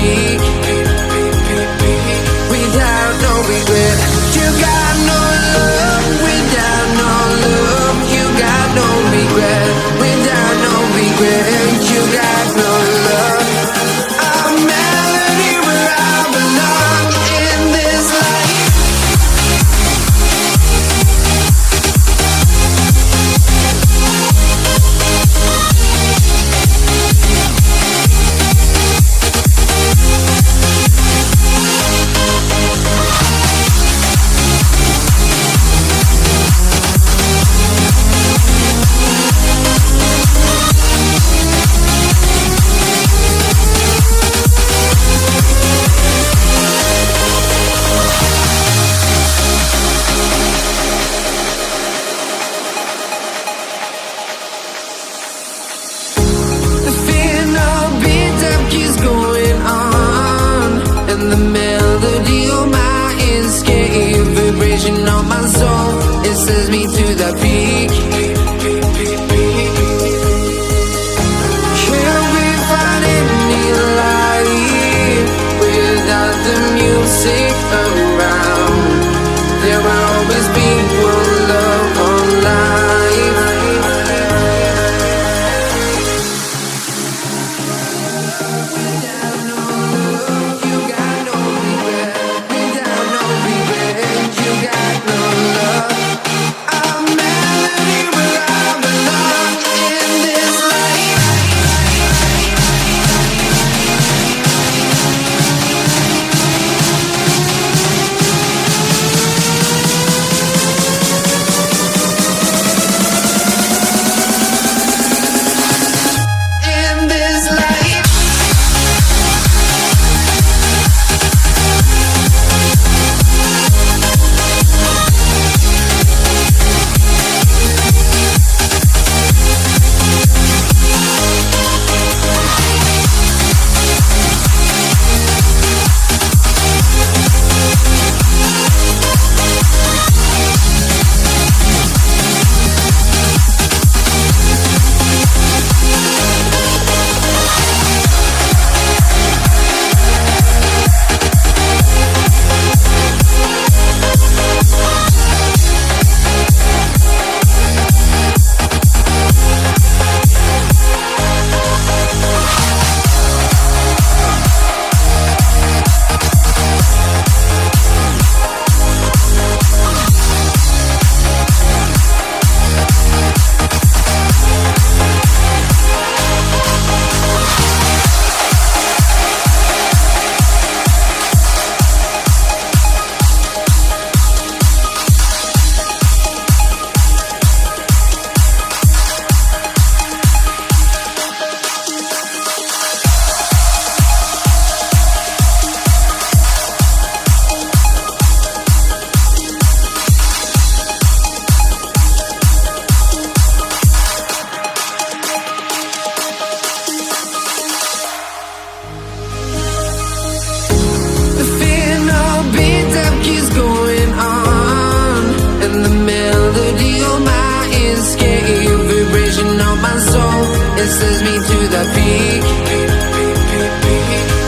peak without no regret. You got no love without no love. You got no regret without no regret. You got no love. A melody where I belong in this life. On my soul, it sends me to the peak. Can we find any light without the music around? There will always be one love on life. Without no love, you got no regret. Without no regret, you got no love. A melody where I belong in this life. In this life. The final beat up keeps going on, and the melody on my escape vibration on my soul, it sends me to the peak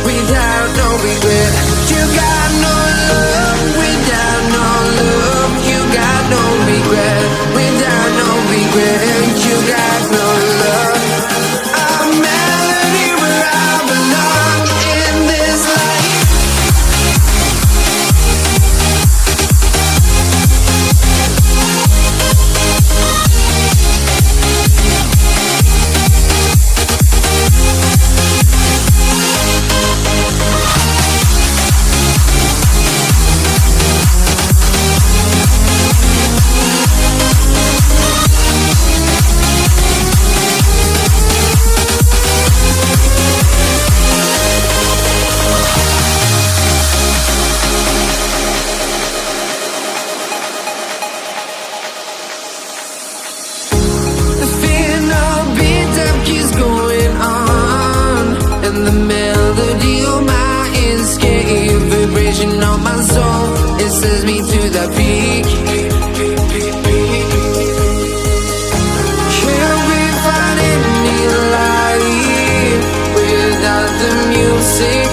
without no regret. You got no love without no love. You got no regret without no regret. You got no love. A melody where I belong in this life. The melody on my escape vibration on my soul, it sends me to the peak. Can we find any light without the music